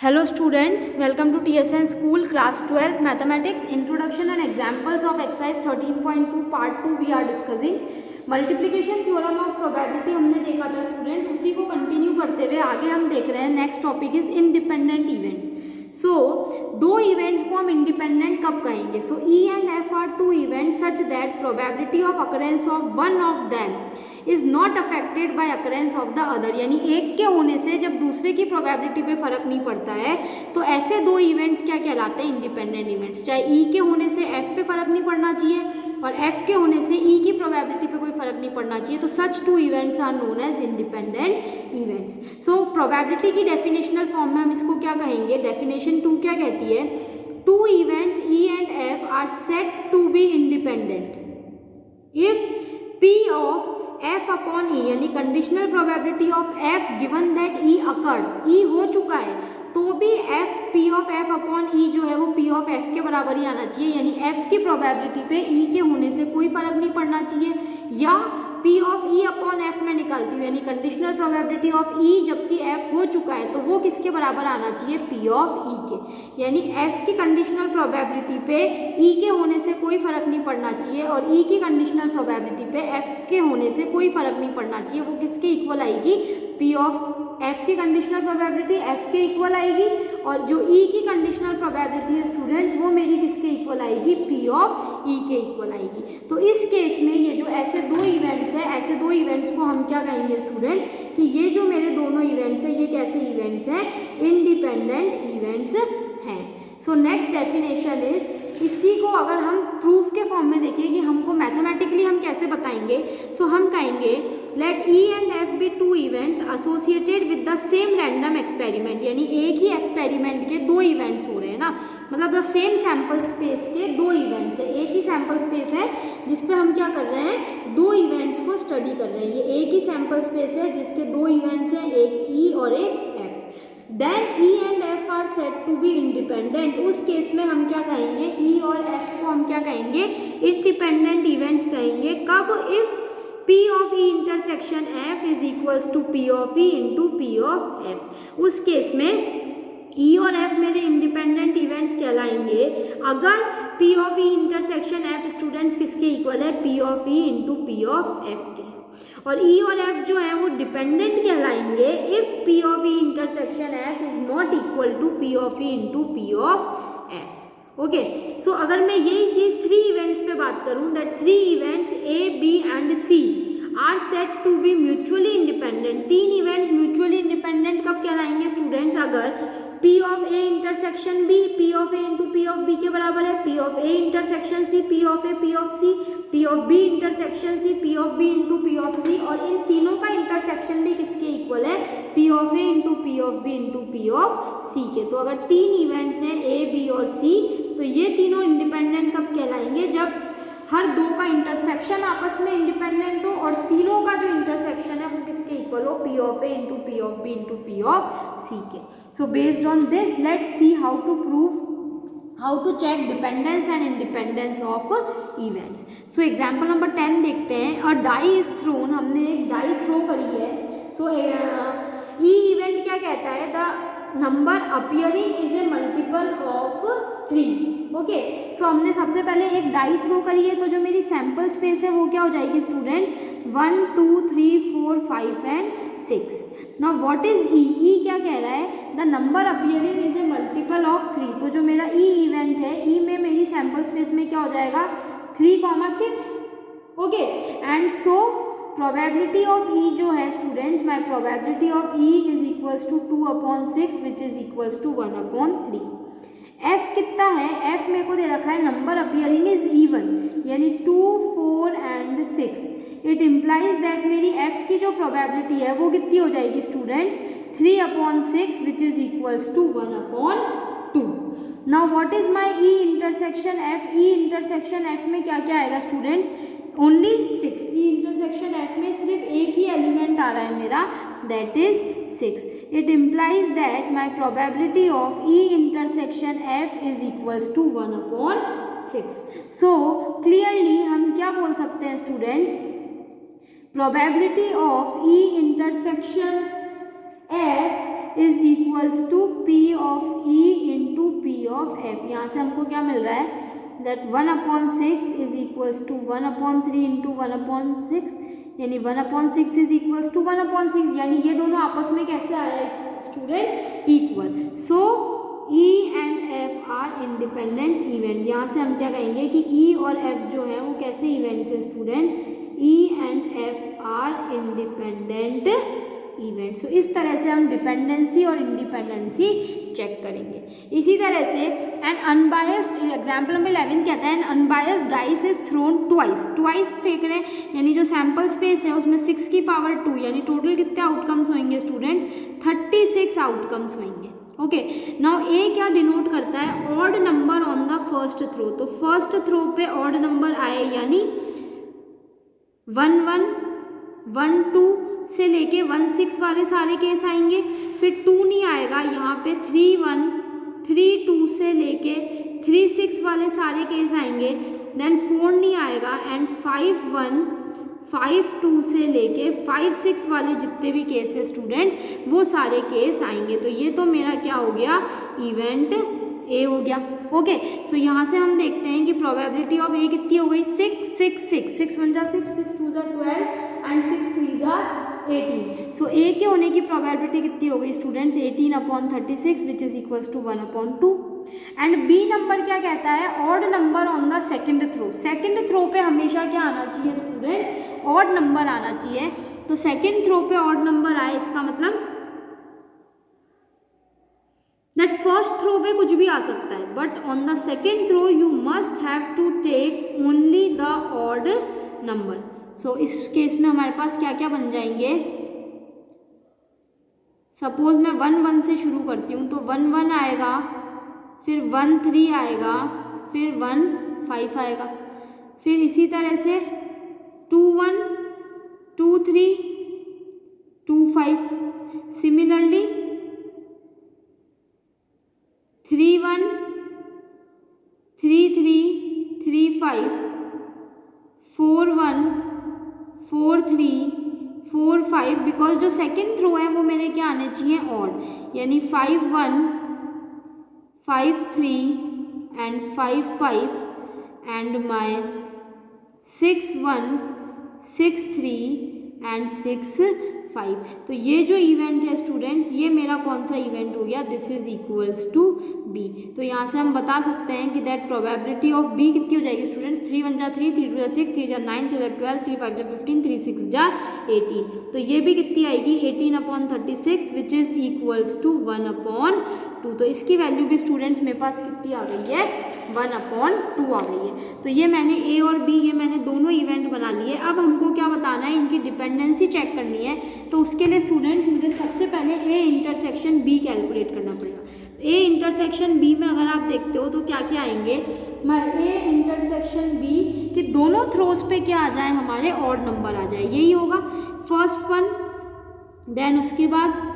Hello students, welcome to TSN School Class 12 Mathematics Introduction and Examples of Exercise 13.2 Part 2 we are discussing. Multiplication theorem of probability हमने देखा था students, उसी को continue करते हुए आगे हम देख रहे हैं. Next topic is independent events. So दो इवेंट्स को हम इंडिपेंडेंट कब कहेंगे? So E and F are two events such that probability of occurrence of one of them is not affected by occurrence of the other. यानी एक के होने से जब दूसरे की प्रोबेबिलिटी पे फर्क नहीं पड़ता है तो ऐसे दो इवेंट्स क्या कहलाते हैं? Independent events. चाहे ई के होने से एफ पे फर्क नहीं पड़ना चाहिए और एफ के होने से ई की प्रोबेबिलिटी पे कोई फर्क नहीं पड़ना चाहिए, तो such two events are known as independent events. So probability की डेफिनेशनल फॉर्म में हम इसको क्या कहेंगे? डेफिनेशन 2 क्या कहती है? Two events E and F are said to be independent if P of F upon E, यानी conditional probability of F given that E occurred, E हो चुका है तो भी F P of F upon E जो है वो P of F के बराबर ही आना चाहिए. यानी एफ की प्रोबेबिलिटी पे ई के होने से कोई फर्क नहीं पड़ना चाहिए. या P of E upon F में निकालती हूँ, यानी कंडीशनल प्रोबेबिलिटी ऑफ ई जबकि एफ हो चुका है तो वो किसके बराबर आना चाहिए? पी ऑफ ई के. यानी एफ की कंडीशनल प्रोबेबिलिटी पे ई के होने से कोई फर्क नहीं पड़ना चाहिए और ई की कंडीशनल प्रोबेबिलिटी पे एफ के होने से कोई फर्क नहीं पड़ना चाहिए. वो किसके इक्वल आएगी? पी ऑफ एफ की कंडीशनल प्रोबेबिलिटी एफ के इक्वल आएगी और जो ई की कंडीशनल प्रोबेबिलिटी है स्टूडेंट्स वो मेरी किसके इक्वल आएगी? पी ऑफ ई के इक्वल आएगी. तो इस केस में ये जो ऐसे दो इवेंट्स हैं, ऐसे दो इवेंट्स को हम क्या कहेंगे स्टूडेंट्स? कि ये जो मेरे दोनों इवेंट्स हैं ये कैसे इवेंट्स हैं? इंडिपेंडेंट इवेंट्स हैं. सो नेक्स्ट डेफिनेशन इज, इसी को अगर हम प्रूफ के फॉर्म में देखिए कि हमको मैथमेटिकली हम कैसे बताएंगे. सो हम कहेंगे let E and F be two events associated with the same random experiment. यानी एक ही एक्सपेरिमेंट के दो इवेंट्स हो रहे हैं ना, मतलब द सेम सैम्पल स्पेस के दो इवेंट्स है. एक ही सैम्पल स्पेस है जिसपे हम क्या कर रहे हैं? दो इवेंट्स को स्टडी कर रहे हैं. ये एक ही सैम्पल स्पेस है जिसके दो इवेंट्स हैं, एक ई और एक F. Then E and F are said to be independent. उस केस में हम क्या कहेंगे? ई और एफ को हम क्या कहेंगे? इंडिपेंडेंट इवेंट्स कहेंगे. कब? If P of E intersection F is equals to P of E into P of F. उस केस में E और F मेरे इंडिपेंडेंट इवेंट्स कहलाएंगे अगर P of E intersection F students किसके इक्वल है? P of E into P of F के. और E और F जो है वो डिपेंडेंट कहलाएंगे if P of E intersection F is not equal to P of E into P of F. Okay. So अगर मैं यही चीज थ्री इवेंट्स पे बात करूं, that three events A B and C are said to be mutually independent. तीन events mutually independent कब कहलाएंगे स्टूडेंट्स? अगर P of A intersection B P of A into P of B के बराबर है, P of A intersection C P of A P of C, P of B intersection C P of B into P of C, और इन तीनों का intersection भी किसके equal है? P of A into P of B into P of C के. तो अगर तीन इवेंट्स हैं ए बी और सी तो ये तीनों इंडिपेंडेंट कब कहलाएंगे? जब हर दो का इंटरसेक्शन आपस में इंडिपेंडेंट हो और तीनों का जो इंटरसेक्शन है वो किसके इक्वल हो? P of A into P of B into P of C के. So based on this let's see how to prove, how to check dependence and independence of events. So example number 10 देखते हैं. A die is thrown. हमने एक die throw करी है. सो ई event क्या कहता है? The number appearing is a multiple of 3. Okay. So हमने सबसे पहले एक डाई थ्रो करी है तो जो मेरी सैम्पल स्पेस है वो क्या हो जाएगी students? 1 2 3 4 5 and 6. Now what is E? E क्या कह रहा है? The number appearing is a multiple of 3. तो जो मेरा ई इवेंट है, ई में मेरी सैम्पल स्पेस में क्या हो जाएगा? 3,6. Okay. And so probability of E जो है students, my probability of E is equals to 2/6 which is equals to 1/3. F कितना है? एफ मेरे को दे रखा है नंबर अपियरिंग इज इवन, यानी 2 4 एंड 6. इट इम्प्लाइज दैट मेरी एफ की जो प्रोबेबिलिटी है वो कितनी हो जाएगी students? 3/6 which is equals to 1/2. Now what is my E intersection F? E intersection F में क्या क्या आएगा students? Only 6. E intersection F में सिर्फ एक ही एलिमेंट आ रहा है मेरा, that is 6. It implies that my probability of E intersection F is equals to 1/6. So clearly हम क्या बोल सकते हैं students? Probability of E intersection F is equals to P of E into P of F. यहाँ से हमको क्या मिल रहा है, that 1/6 is equals to 1/3 into 1/6, यानी 1/6 इज इक्वल्स टू 1/6, यानी ये दोनों आपस में कैसे आ रहे हैं students, equal. So E and F are independent event. यहाँ से हम क्या कहेंगे कि ई और एफ जो है वो कैसे इवेंट्स है students, E and F are independent event. So इस तरह से हम डिपेंडेंसी और इंडिपेंडेंसी चेक करेंगे। इसी तरह से एन अनबायस्ड, एग्जाम्पल नंबर 11 कहता है N unbiased dice is throne twice, twice फेंक रहे हैं, यानी जो सैम्पल स्पेस है उसमें 6 की पावर 2, यानी टोटल कितने आउटकम्स होंगे स्टूडेंट्स, 36 आउटकम्स होंगे। ओके, नाउ ए क्या डिनोट करता है, odd number on the first throw. तो फर्स्ट थ्रो पे ऑड नंबर आए, यानी 1 1 1 2 से लेके 1 6 वाले सारे केस आएंगे। फिर 2 नहीं आएगा, यहाँ पे 3 1 3 2 से लेके 3 6 वाले सारे केस आएंगे। देन 4 नहीं आएगा एंड 5 1 5 2 से लेके 5 6 वाले जितने भी केस है स्टूडेंट्स वो सारे केस आएंगे। तो ये तो मेरा क्या हो गया, इवेंट ए हो गया। ओके, सो यहाँ से हम देखते हैं कि प्रोबेबिलिटी ऑफ ए कितनी हो गई, 6 6 6 6 1 जा 6 6 2 जा 12 एंड 6 3 जा 18। सो ए के होने की प्रोबेबिलिटी कितनी हो गई students, 18/36 which is equals to 1/2। And B number क्या कहता है, odd number on the second throw. Second throw पे हमेशा क्या आना चाहिए स्टूडेंट्स, ऑड नंबर आना चाहिए। तो सेकंड थ्रो पे ऑड नंबर आए, इसका मतलब दैट फर्स्ट थ्रो पे कुछ भी आ सकता है, but on the second throw you must have to take only the odd number. So इस केस में हमारे पास क्या क्या बन जाएंगे, सपोज मैं 1 1 से शुरू करती हूँ, तो 1 1 आएगा, फिर 1 3 आएगा, फिर 1 5 आएगा, फिर इसी तरह से 2 1 2 3 2 5, सिमिलरली 3 1 3 3 3 5 4 1 4 3 4 5, बिकॉज जो सेकंड थ्रो है वो मेरे क्या आने चाहिए, ऑड, यानी 5 1 5 3 एंड 5 5 एंड माय 6 1 6 3 एंड 6 5। तो ये जो इवेंट है स्टूडेंट्स, ये मेरा कौन सा इवेंट हो गया, this is equals to B. तो यहाँ से हम बता सकते हैं कि दैट प्रोबेबिलिटी ऑफ बी कितनी हो जाएगी स्टूडेंट्स, 3 1 जा 3 3 2 जा 6 3 जा 9 3 जा 12 3 5 जा 15 3 6 जा 18। तो ये भी कितनी आएगी, 18/36 विच इज इक्वल्स टू 1/2। तो इसकी वैल्यू भी स्टूडेंट्स मेरे पास कितनी आ गई है, 1/2 आ गई है। तो ये मैंने ए और बी, ये मैंने दोनों इवेंट बना लिए। अब हमको क्या बताना है, इनकी डिपेंडेंसी चेक करनी है। तो उसके लिए स्टूडेंट्स मुझे सबसे पहले ए इंटरसेक्शन बी कैलकुलेट करना पड़ेगा। ए इंटरसेक्शन बी में अगर आप देखते हो तो क्या क्या आएंगे, मैं ए इंटरसेक्शन बी के दोनों थ्रोज पे क्या आ जाए, हमारे ऑड नंबर आ जाए, यही होगा फर्स्ट वन। देन उसके बाद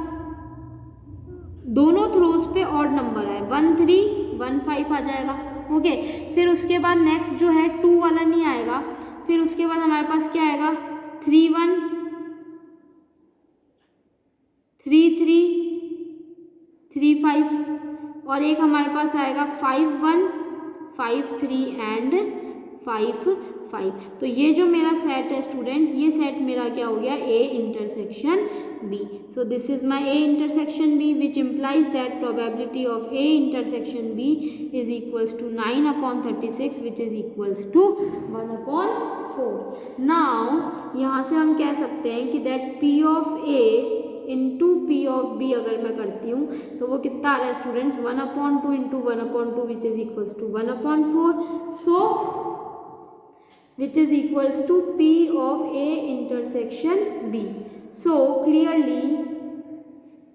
दोनों थ्रोज पे ऑड नंबर आए, 1 3 1 5 आ जाएगा। ओके, फिर उसके बाद नेक्स्ट जो है 2 वाला नहीं आएगा। फिर उसके बाद हमारे पास क्या आएगा, 3 1 3 3 3 5, और एक हमारे पास आएगा 5 1 5 3 एंड 5 5। तो ये जो मेरा सेट है स्टूडेंट्स, ये सेट मेरा क्या हो गया, A intersection B. So this is my A intersection B which implies that probability of A intersection B is equals to 9/36 which is equals to 1/4। Now यहाँ से हम कह सकते हैं कि that P of A into P of B अगर मैं करती हूँ तो वो कितना आ रहा है students, 1/2 into 1/2 which is equals to 1/4। So which is equals to P of A intersection B. So clearly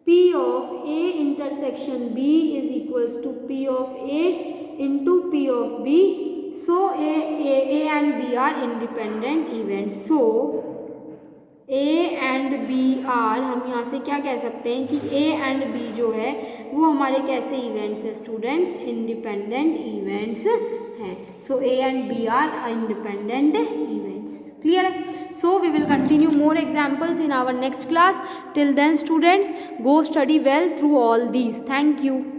P of A intersection B is equals to P of A into P of B. So A and B are independent events. So A and B are, हम यहाँ से क्या कह सकते हैं कि A and B जो है वो हमारे कैसे इवेंट्स हैं स्टूडेंट्स, इंडिपेंडेंट इवेंट्स हैं। सो A and B are independent event. components. Clear है? So we will continue more examples in our next class. Till then students, go study well through all these. Thank you.